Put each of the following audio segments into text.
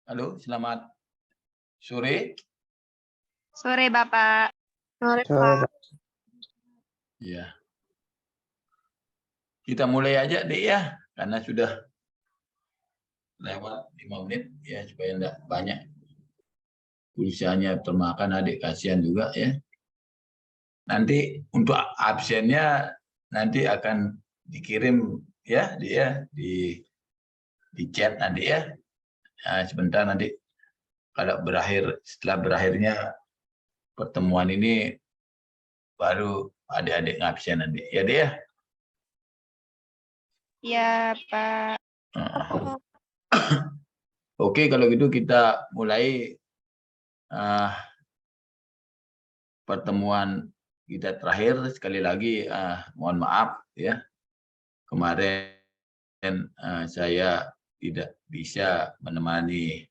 Halo, selamat sore. Sore, Bapak. Sore, Sore, Pak. Ya, kita mulai aja deh ya, karena sudah lewat 5 menit ya, supaya enggak banyak pulsanya termakan, adik kasihan juga ya. Nanti untuk absennya nanti akan dikirim ya dia di chat nanti ya. Nah, sebentar nanti kalau setelah berakhirnya pertemuan ini baru adik-adik ngabsen nanti ya dia. Ya, Pak. Oke, kalau gitu kita mulai pertemuan kita terakhir. Sekali lagi mohon maaf ya, kemarin saya tidak bisa menemani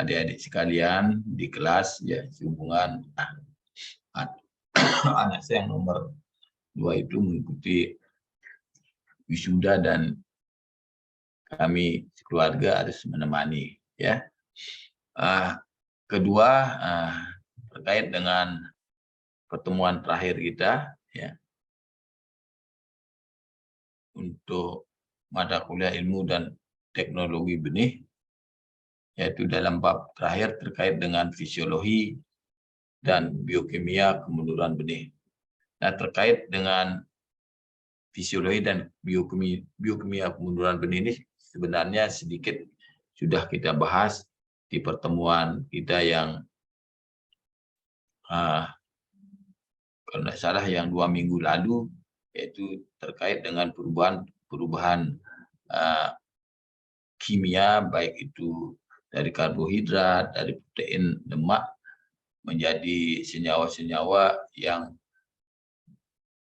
adik-adik sekalian di kelas ya, sehubungan anak saya yang nomor 2 itu mengikuti wisuda dan kami keluarga harus menemani ya. Kedua, terkait dengan pertemuan terakhir kita ya, untuk mata kuliah ilmu dan teknologi benih, yaitu dalam bab terakhir terkait dengan fisiologi dan biokimia kemunduran benih. Nah, terkait dengan fisiologi dan biokimia kemunduran benih ini sebenarnya sedikit sudah kita bahas di pertemuan kita yang kalau tidak salah yang 2 minggu lalu, yaitu terkait dengan perubahan kimia, baik itu dari karbohidrat, dari protein lemak menjadi senyawa-senyawa yang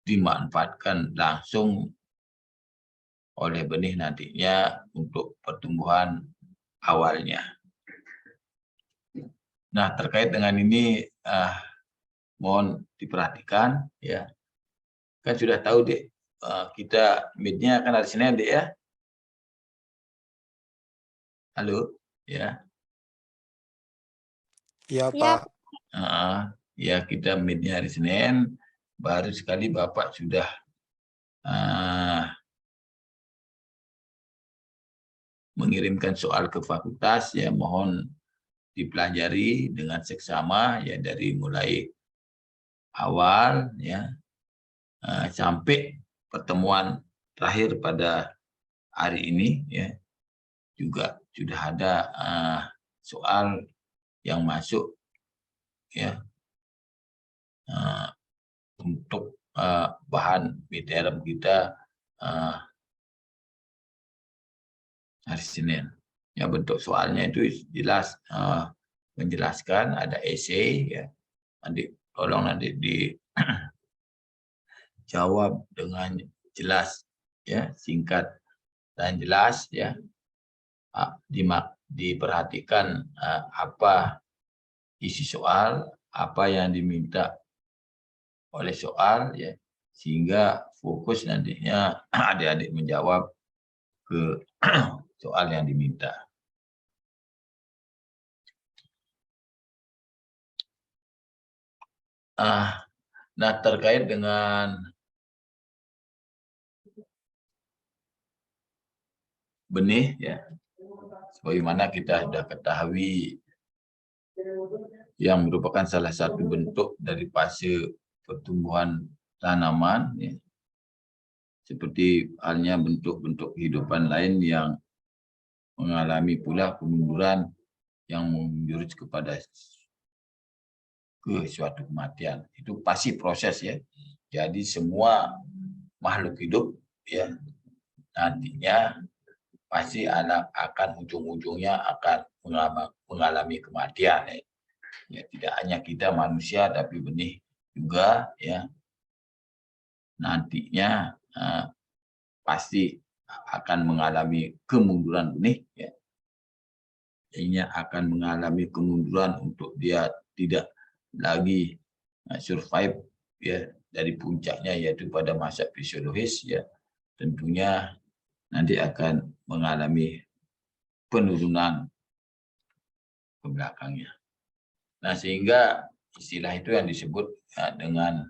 dimanfaatkan langsung oleh benih nantinya untuk pertumbuhan awalnya. Nah, terkait dengan ini mohon diperhatikan ya. Kan sudah tahu Dek, kita meet-nya kan hari Senin Dek ya. Halo ya. Iya, Pak. Ya, kita meet-nya hari Senin. Baru sekali Bapak sudah mengirimkan soal ke fakultas ya, mohon dipelajari dengan seksama ya, dari mulai awal ya sampai pertemuan terakhir pada hari ini ya. Juga sudah ada soal yang masuk ya untuk bahan midterm kita hari Senin. Ya, bentuk soalnya itu jelas menjelaskan, ada essay ya. Nanti tolong nanti dijawab dengan jelas ya, singkat dan jelas ya. Diperhatikan apa isi soal, apa yang diminta oleh soal ya, sehingga fokus nantinya adik-adik menjawab ke soal yang diminta. Nah, terkait dengan benih ya, sebagaimana kita sudah ketahui, yang merupakan salah satu bentuk dari fase pertumbuhan tanaman ya, seperti halnya bentuk-bentuk kehidupan lain yang mengalami pula kemunduran yang menjurus kepada suatu kematian. Itu pasti proses ya. Jadi semua makhluk hidup ya nantinya pasti akan ujung-ujungnya akan mengalami kematian ya. Ya, tidak hanya kita manusia tapi benih juga ya nantinya pasti akan mengalami kemunduran benih ya. Ini akan mengalami kemunduran untuk dia tidak lagi survive ya dari puncaknya, yaitu pada masa fisiologis ya, tentunya nanti akan mengalami penurunan ke belakangnya. Nah, sehingga istilah itu yang disebut dengan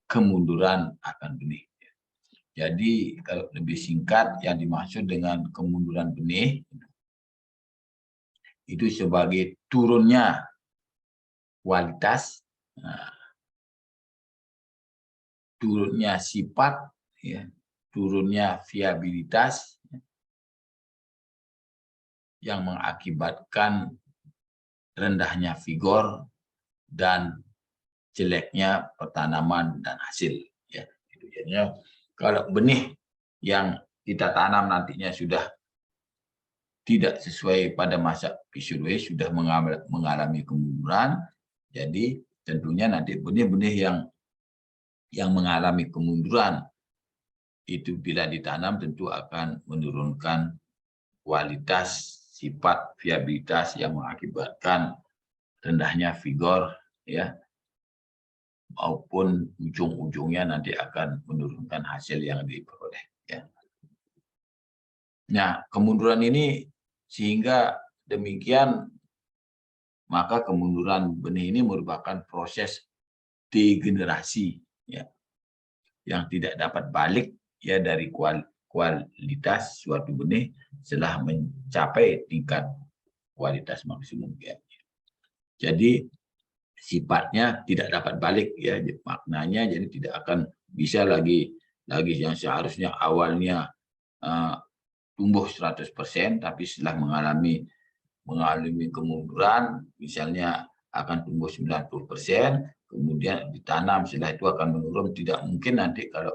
kemunduran akan benih. Jadi kalau lebih singkat, yang dimaksud dengan kemunduran benih itu sebagai turunnya kualitas, turunnya sifat, ya, turunnya viabilitas yang mengakibatkan rendahnya vigor dan jeleknya pertanaman dan hasil. Ya, itu jadinya kalau benih yang kita tanam nantinya sudah tidak sesuai pada masa fisiologis, sudah mengalami kemunduran, jadi tentunya nanti benih-benih yang mengalami kemunduran itu bila ditanam tentu akan menurunkan kualitas, sifat, viabilitas yang mengakibatkan rendahnya vigor, ya, maupun ujung-ujungnya nanti akan menurunkan hasil yang diperoleh. Ya. Nah, kemunduran ini sehingga demikian maka kemunduran benih ini merupakan proses degenerasi, ya, yang tidak dapat balik, ya, dari kualitas suatu benih setelah mencapai tingkat kualitas maksimum. Ya. Jadi sifatnya tidak dapat balik, ya, maknanya jadi tidak akan bisa lagi yang seharusnya awalnya tumbuh 100%, tapi setelah mengalami kemunduran, misalnya akan tumbuh 90%, kemudian ditanam, setelah itu akan menurun. Tidak mungkin nanti kalau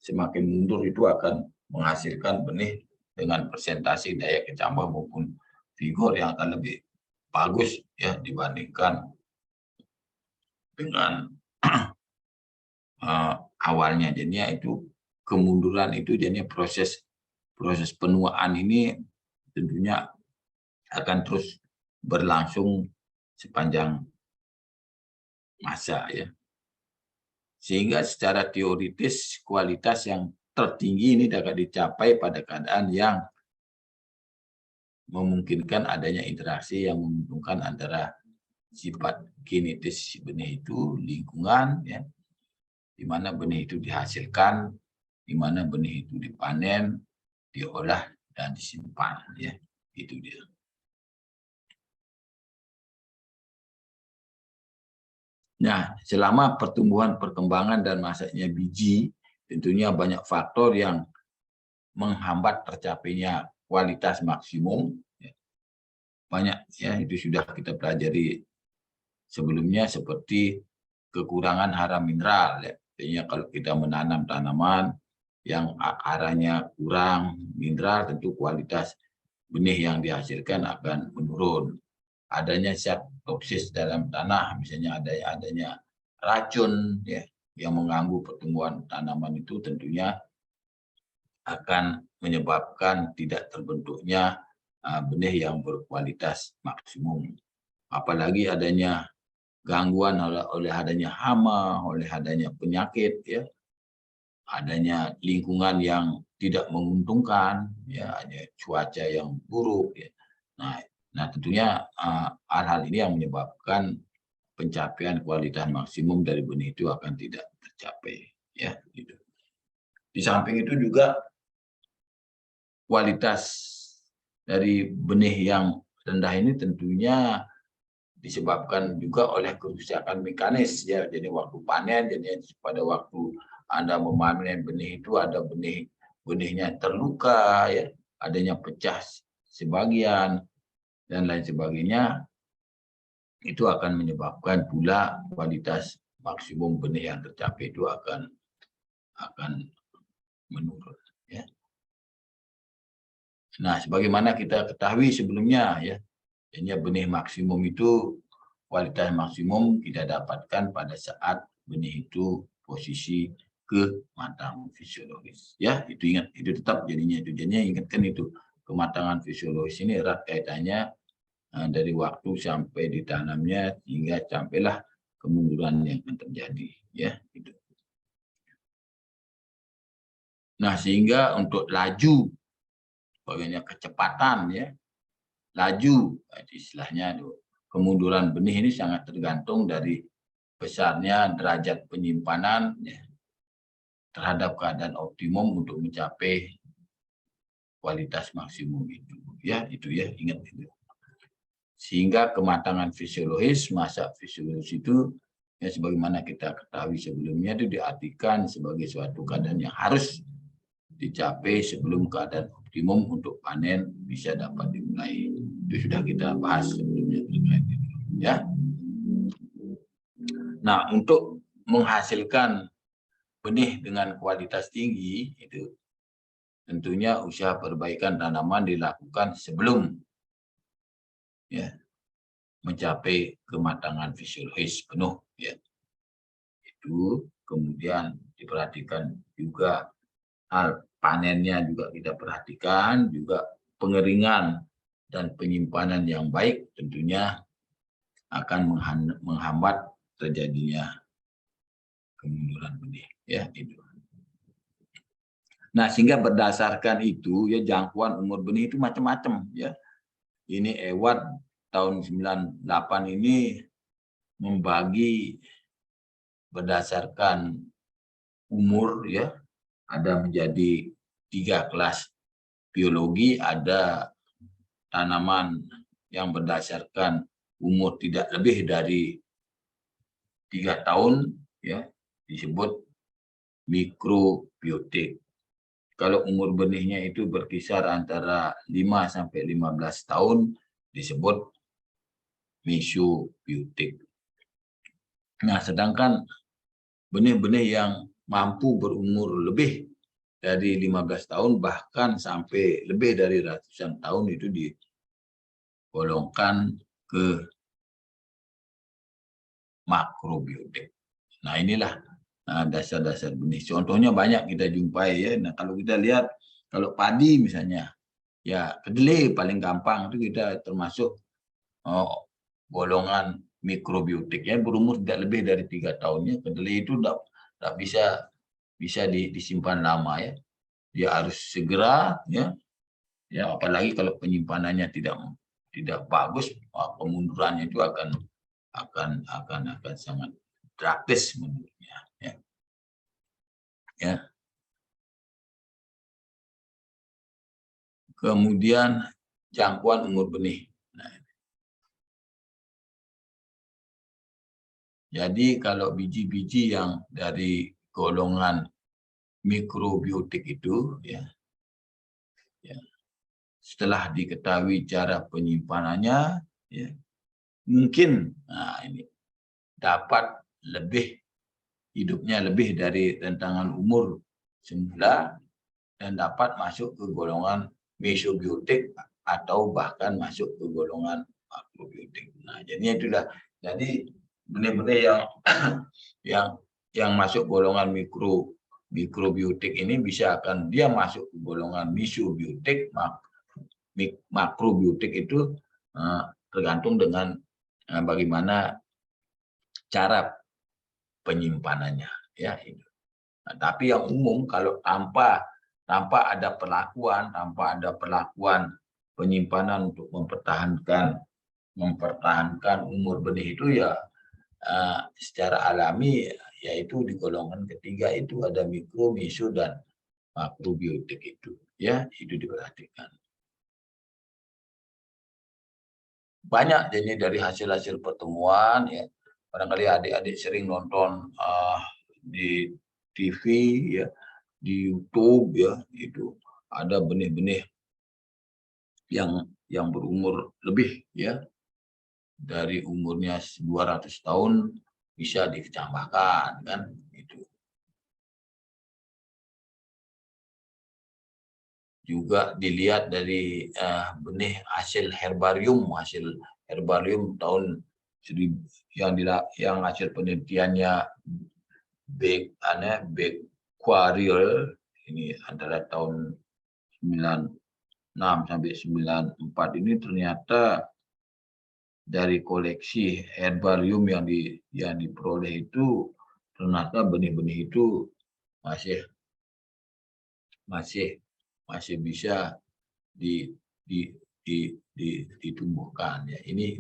semakin mundur itu akan menghasilkan benih dengan persentase daya kecambah maupun vigor yang akan lebih bagus, ya, dibandingkan dengan awalnya. Jadinya itu kemunduran itu jadinya proses penuaan ini tentunya akan terus berlangsung sepanjang masa, ya. Sehingga secara teoritis kualitas yang tertinggi ini dapat dicapai pada keadaan yang memungkinkan adanya interaksi yang menguntungkan antara sifat genetis benih itu, lingkungan, ya, di mana benih itu dihasilkan, di mana benih itu dipanen, diolah dan disimpan, ya. Itu dia. Nah, selama pertumbuhan, perkembangan dan masanya biji, tentunya banyak faktor yang menghambat tercapainya kualitas maksimum. Banyak, ya, itu sudah kita pelajari sebelumnya, seperti kekurangan hara mineral, ya. Artinya kalau kita menanam tanaman yang akarnya kurang mineral, tentu kualitas benih yang dihasilkan akan menurun. Adanya zat toksis dalam tanah, misalnya adanya racun, ya, yang mengganggu pertumbuhan tanaman, itu tentunya akan menyebabkan tidak terbentuknya benih yang berkualitas maksimum. Apalagi adanya gangguan oleh adanya hama, oleh adanya penyakit, ya, adanya lingkungan yang tidak menguntungkan, ya, ada cuaca yang buruk, ya. Nah, tentunya hal-hal ini yang menyebabkan pencapaian kualitas maksimum dari benih itu akan tidak tercapai, ya, gitu. Di samping itu juga kualitas dari benih yang rendah ini tentunya disebabkan juga oleh kerusakan mekanis, ya. Jadi waktu panen, jadi pada waktu Anda memanen benih itu ada benihnya terluka, ya, adanya pecah sebagian dan lain sebagainya, itu akan menyebabkan pula kualitas maksimum benih yang tercapai itu akan menurun, ya. Nah, sebagaimana kita ketahui sebelumnya, ya, ini benih maksimum itu, kualitas maksimum kita dapatkan pada saat benih itu posisi kematangan fisiologis, ya. Itu ingat, itu tetap jadinya ingatkan itu, kematangan fisiologis ini erat kaitannya dari waktu sampai ditanamnya hingga sampailah kemunduran yang akan terjadi, ya, itu. Nah, sehingga untuk laju bagaimana kecepatan ya, laju istilahnya. Kemunduran benih ini sangat tergantung dari besarnya derajat penyimpanan ya, terhadap keadaan optimum untuk mencapai kualitas maksimum itu ya, ingat itu. Sehingga kematangan fisiologis, masa fisiologis itu ya sebagaimana kita ketahui sebelumnya itu diartikan sebagai suatu keadaan yang harus dicapai sebelum keadaan optimum untuk panen bisa dapat dimulai. Itu sudah kita bahas sebelumnya terkait itu ya. Nah, untuk menghasilkan benih dengan kualitas tinggi itu tentunya usaha perbaikan tanaman dilakukan sebelum ya mencapai kematangan fisiologis penuh ya. Itu kemudian diperhatikan juga hal panennya juga kita perhatikan, juga pengeringan dan penyimpanan yang baik tentunya akan menghambat terjadinya kemunduran benih ya itu. Nah, sehingga berdasarkan itu ya jangkauan umur benih itu macam-macam ya. Ini Ewart tahun 98 ini membagi berdasarkan umur ya, ada menjadi 3 kelas biologi, ada tanaman yang berdasarkan umur tidak lebih dari 3 tahun ya, disebut mikrobiotik. Kalau umur benihnya itu berkisar antara 5 sampai 15 tahun disebut mesobiotik. Nah, sedangkan benih-benih yang mampu berumur lebih dari 15 tahun bahkan sampai lebih dari ratusan tahun itu digolongkan ke makrobiotik. Nah, inilah dasar-dasar benih. Contohnya banyak kita jumpai ya. Nah, kalau kita lihat kalau padi misalnya, ya kedelai paling gampang itu kita termasuk golongan mikrobiotik ya, berumur tidak lebih dari 3 tahunnya. Kedelai itu tidak bisa disimpan lama ya. Dia harus segera ya. Ya apalagi kalau penyimpanannya tidak bagus, kemundurannya itu akan sangat drastis menurutnya ya. Ya. Kemudian jangkauan umur benih. Nah, jadi kalau biji-biji yang dari golongan mikrobiotik itu ya, setelah diketahui cara penyimpanannya ya, mungkin ini dapat hidupnya lebih dari rentangan umur semula dan dapat masuk ke golongan mesobiotik atau bahkan masuk ke golongan makrobiotik. Nah, jadinya itulah. Jadi benih-benih yang masuk golongan mikrobiotik ini bisa akan dia masuk ke golongan mesobiotik, makrobiotik itu tergantung dengan bagaimana cara penyimpanannya ya itu. Nah, tapi yang umum kalau tanpa ada perlakuan penyimpanan untuk mempertahankan umur benih itu ya secara alami yaitu di golongan ketiga itu ada mikro, meso dan makrobiotik itu ya, itu diperhatikan. Banyak jadi dari hasil-hasil pertemuan ya, barangkali adik-adik sering nonton di TV ya, di YouTube ya, itu ada benih-benih yang berumur lebih ya, dari umurnya 200 tahun bisa dikecambahkan kan itu. Juga dilihat dari benih hasil herbarium tahun yang hasil penelitiannya Becquarrier ini antara tahun 96 sampai 94 ini ternyata dari koleksi herbarium yang diperoleh itu ternyata benih-benih itu masih bisa di, di, ditumbuhkan ya. Ini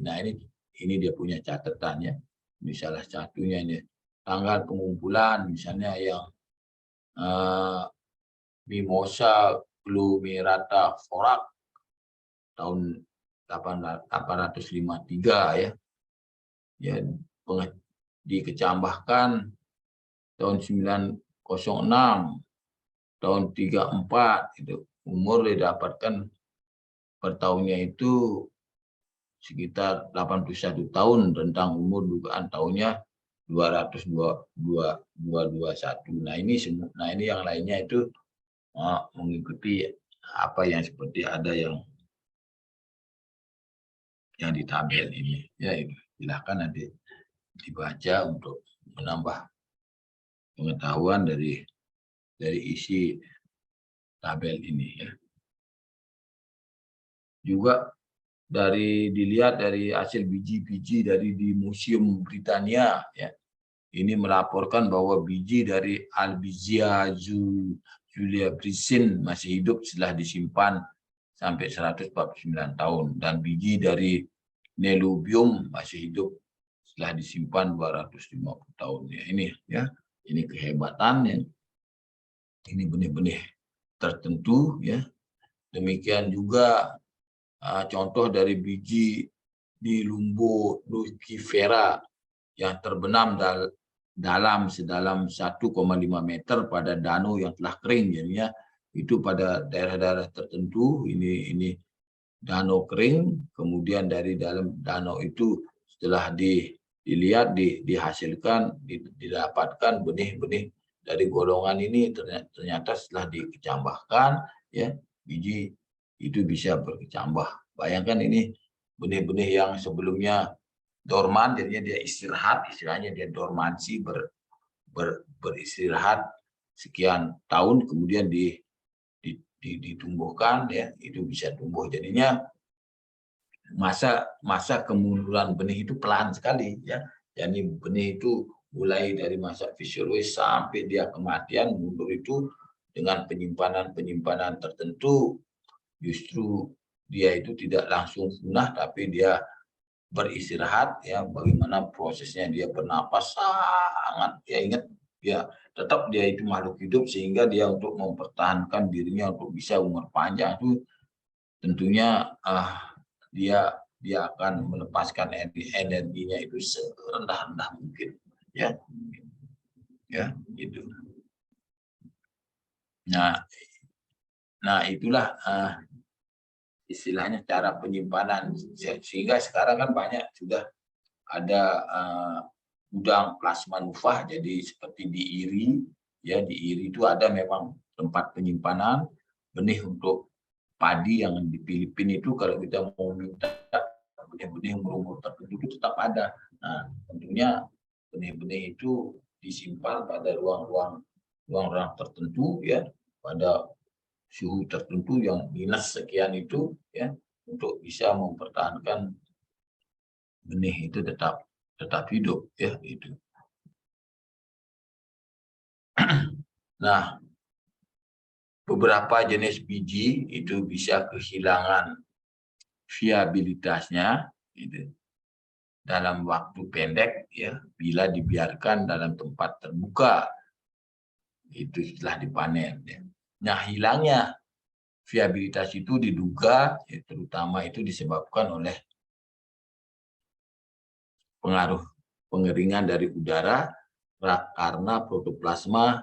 dia punya catatannya. Ini salah satunya ini tanggal pengumpulan misalnya yang Mimosa glumerata forak tahun 853 ya. Ya dikecambahkan tahun 906, tahun 34 itu umur didapatkan per tahunnya itu sekitar 81 tahun, tentang umur dugaan tahunnya 221. Nah ini semua, nah ini yang lainnya itu mengikuti apa yang seperti ada yang di tabel ini ya. Itu silahkan nanti dibaca untuk menambah pengetahuan dari isi tabel ini ya. Juga dilihat dari hasil biji-biji dari di Museum Britania ya. Ini melaporkan bahwa biji dari Albizia Julia Brisin masih hidup setelah disimpan sampai 149 tahun, dan biji dari Nelubium masih hidup setelah disimpan 250 tahun ya. Ini kehebatannya. Ini benih-benih tertentu ya. Demikian juga contoh dari biji di Lumbo Lucifera yang terbenam sedalam 1,5 meter pada danau yang telah kering. Jadinya itu pada daerah-daerah tertentu ini danau kering, kemudian dari dalam danau itu setelah dilihat dihasilkan didapatkan benih-benih dari golongan ini, ternyata setelah dikecambahkan ya biji itu bisa berkecambah. Bayangkan ini benih-benih yang sebelumnya dorman, jadinya dia istirahat, istilahnya dia dormansi, beristirahat sekian tahun, kemudian ditumbuhkan ya, itu bisa tumbuh. Jadinya masa kemunduran benih itu pelan sekali ya. Jadi benih itu mulai dari masa fisiologis sampai dia kematian mundur itu dengan penyimpanan tertentu. Justru dia itu tidak langsung punah, tapi dia beristirahat ya. Bagaimana prosesnya dia bernapas sangat ya, ingat ya, tetap dia itu makhluk hidup, sehingga dia untuk mempertahankan dirinya untuk bisa umur panjang itu tentunya dia akan melepaskan energinya itu serendah-rendah mungkin ya itu. Nah itulah istilahnya cara penyimpanan, sehingga sekarang kan banyak sudah ada gudang plasma nufah. Jadi seperti di IRI ya, di IRI itu ada memang tempat penyimpanan benih untuk padi yang di Filipina itu. Kalau kita mau minta benih-benih umur tertentu itu tetap ada. Nah tentunya benih-benih itu disimpan pada ruang-ruang tertentu ya, pada suhu tertentu yang minus sekian itu ya, untuk bisa mempertahankan benih itu tetap hidup ya itu. Nah, beberapa jenis biji itu bisa kehilangan viabilitasnya gitu dalam waktu pendek ya, bila dibiarkan dalam tempat terbuka itu setelah dipanen ya. Nah, hilangnya viabilitas itu diduga ya, terutama itu disebabkan oleh pengaruh pengeringan dari udara karena protoplasma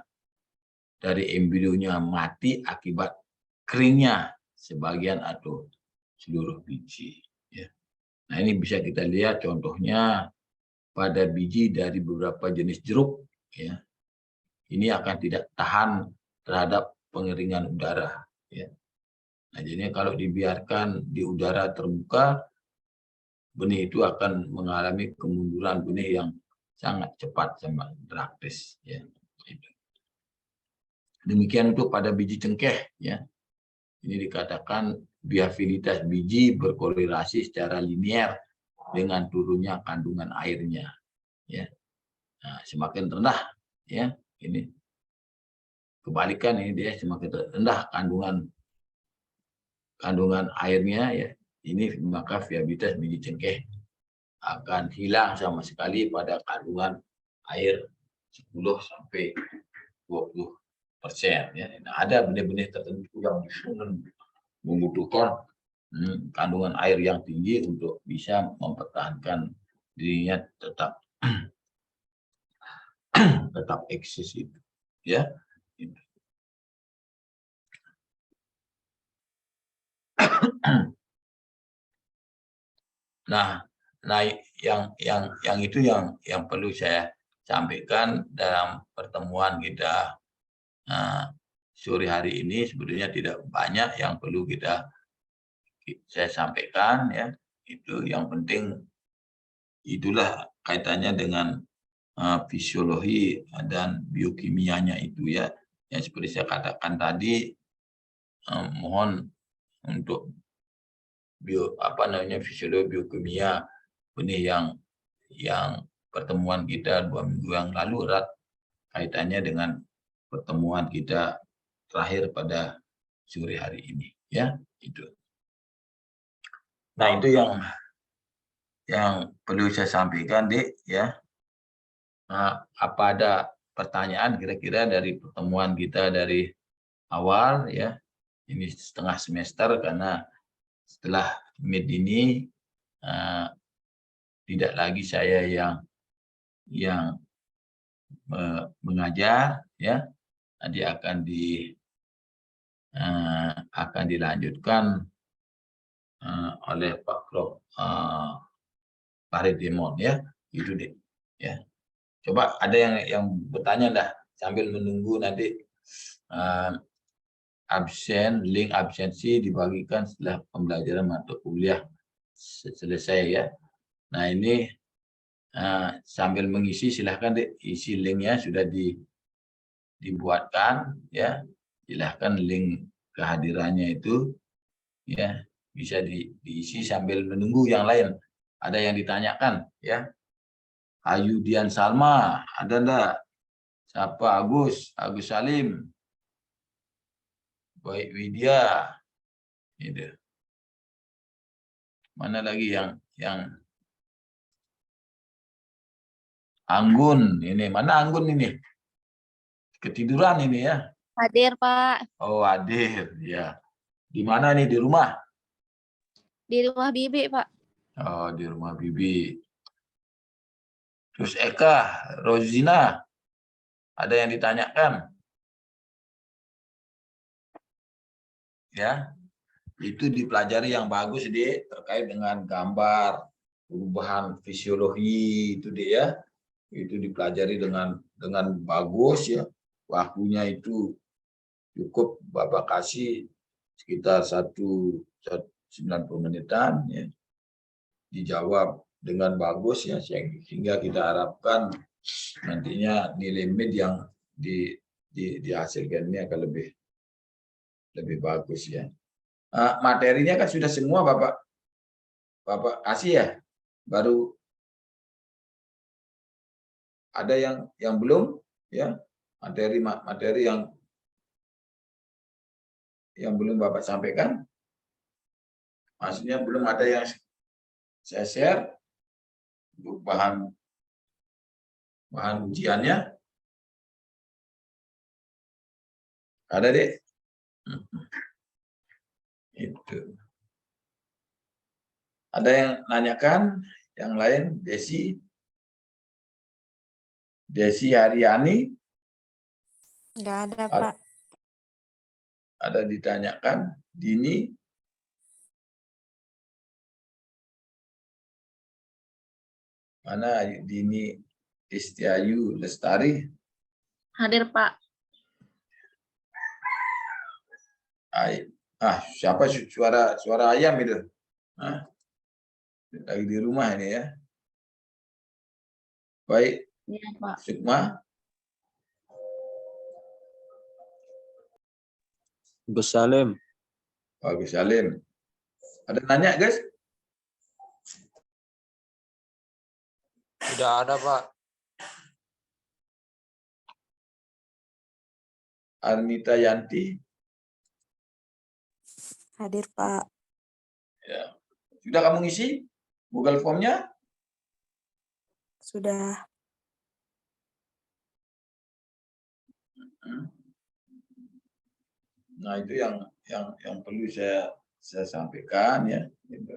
dari embrionya mati akibat keringnya sebagian atau seluruh biji ya. Nah, ini bisa kita lihat contohnya pada biji dari beberapa jenis jeruk ya. Ini akan tidak tahan terhadap pengeringan udara ya. Nah, jadi kalau dibiarkan di udara terbuka, benih itu akan mengalami kemunduran benih yang sangat cepat, sangat drastis ya. Demikian untuk pada biji cengkeh ya. Ini dikatakan viabilitas biji berkorelasi secara linear dengan turunnya kandungan airnya ya. Nah, semakin rendah ya, ini kebalikan, ini dia semakin rendah kandungan airnya ya ini, maka viabilitas biji cengkeh akan hilang sama sekali pada kandungan air 10 sampai 20%. Ya. Nah, ada benih-benih tertentu yang membutuhkan kandungan air yang tinggi untuk bisa mempertahankan dirinya tetap tetap eksis itu, ya. Nah, yang itu yang perlu saya sampaikan dalam pertemuan kita sore hari ini. Sebetulnya tidak banyak yang perlu saya sampaikan, ya. Itu yang penting, itulah kaitannya dengan fisiologi dan biokimianya itu, ya. Yang seperti saya katakan tadi, mohon untuk fisiologi biokimia benih yang pertemuan kita 2 minggu yang lalu erat kaitannya dengan pertemuan kita terakhir pada sore hari ini, ya. Itu. Nah, itu yang perlu saya sampaikan, Dek, ya. Nah, apa ada pertanyaan kira-kira dari pertemuan kita dari awal, ya. Ini setengah semester, karena setelah mid ini tidak lagi saya yang mengajar, ya. Nanti akan dilanjutkan oleh Pak Prof. Farid Demon, ya. Itu, Dek, ya. Coba ada yang bertanya dah sambil menunggu nanti link absensi dibagikan setelah pembelajaran mata kuliah selesai, ya. Nah, ini sambil mengisi silahkan, Dek, isi linknya sudah dibuatkan, ya. Silahkan link kehadirannya itu, ya, bisa diisi sambil menunggu yang lain. Ada yang ditanyakan, ya. Ayu Dian Salma, ada enggak? Siapa? Agus Salim. Baik Widya. Itu. Mana lagi yang Anggun ini? Mana Anggun ini? Ketiduran ini, ya. Hadir, Pak. Oh, hadir, ya. Di mana nih? Di rumah? Di rumah Bibi, Pak. Oh, di rumah Bibi. Terus Eka, Rozina, ada yang ditanyakan? Ya, itu dipelajari yang bagus, Dek, terkait dengan gambar, perubahan fisiologi itu, Dek, ya. Itu dipelajari dengan bagus, ya. Waktunya itu cukup Bapak kasih sekitar 90 menitan, ya. Dijawab dengan bagus, ya, sehingga kita harapkan nantinya nilai mid yang dihasilkan ini akan lebih bagus, ya. Materinya kan sudah semua Bapak kasih, ya. Baru ada yang belum, ya. Materi yang belum Bapak sampaikan. Maksudnya belum ada yang saya share bahan ujiannya. Ada, Dek? Itu. Ada yang nanyakan? Yang lain? Desi Haryani? Enggak ada, Pak. Ada ditanyakan? Dini? Mana Dini Istiayu Lestari? Hadir, Pak. Siapa suara ayam itu? Lagi di rumah ini, ya. Baik. Iya, Pak. Sukma. Gus Salim. Gus Salim. Ada nanya, guys? Tidak ada, Pak. Arnita Yanti. Hadir, Pak. Ya. Sudah kamu ngisi Google Form-nya? Sudah. Nah, itu yang perlu saya sampaikan ya. Gitu.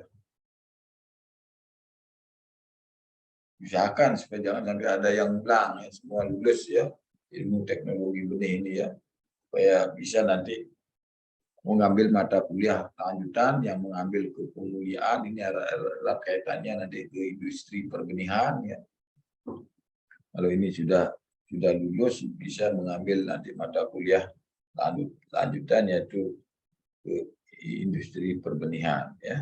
Usahakan supaya jangan sampai ada yang bilang ya, semua lulus ya ilmu teknologi benih ini ya, supaya bisa nanti mengambil mata kuliah lanjutan yang mengambil kepemudaan ini erat kaitannya nanti ke industri perbenihan ya. Kalau ini sudah lulus bisa mengambil nanti mata kuliah lanjutan yaitu ke industri perbenihan ya.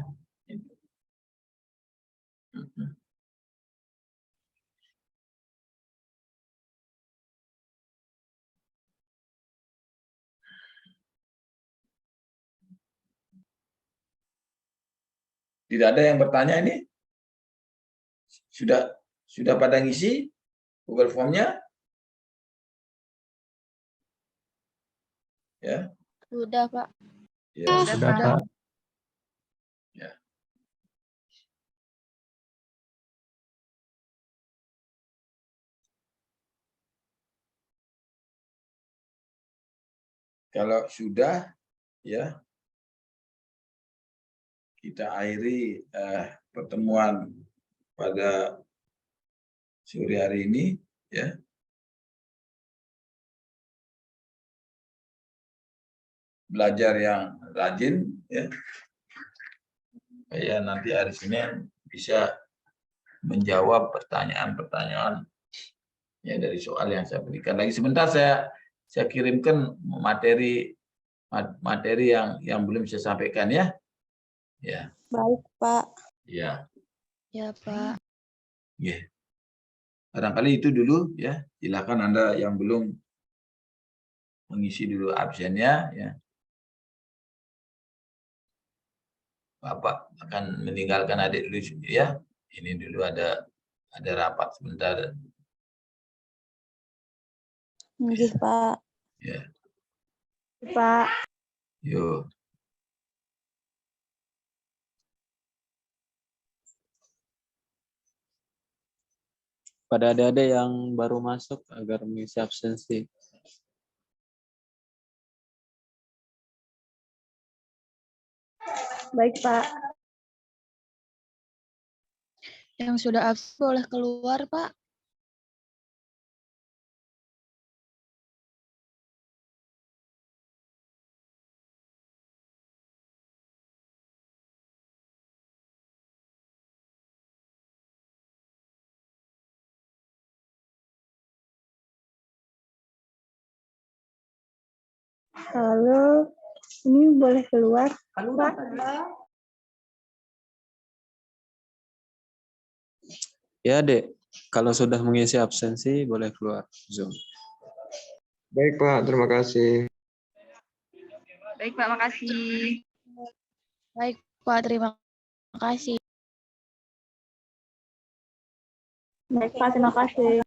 Tidak ada yang bertanya ini? Sudah pada ngisi Google Form-nya? Ya. Sudah, Pak. Ya, Sudah, Pak. ya. Kalau sudah, ya, kita akhiri pertemuan pada sore hari ini, ya. Belajar yang rajin, ya, supaya nanti hari Senin bisa menjawab pertanyaan-pertanyaan ya dari soal yang saya berikan. Lagi sebentar saya kirimkan materi yang belum saya sampaikan ya. Ya. Baik, Pak. Ya. Ya, Pak. Ya. Barangkali itu dulu ya. Silakan Anda yang belum mengisi dulu absennya ya. Bapak akan meninggalkan adik dulu ya. Ini dulu ada rapat sebentar. Nggih, Pak. Ya. Pak. Yuk. Pada adik-adik yang baru masuk agar mengisi absensi. Baik, Pak. Yang sudah absen boleh keluar, Pak. Halo, ini boleh keluar, Pak? Ya, Dek. Kalau sudah mengisi absensi, boleh keluar Zoom. Baik, Pak. Terima kasih. Baik, Pak. Makasih. Baik, Pak. Terima kasih. Baik, Pak. Terima kasih.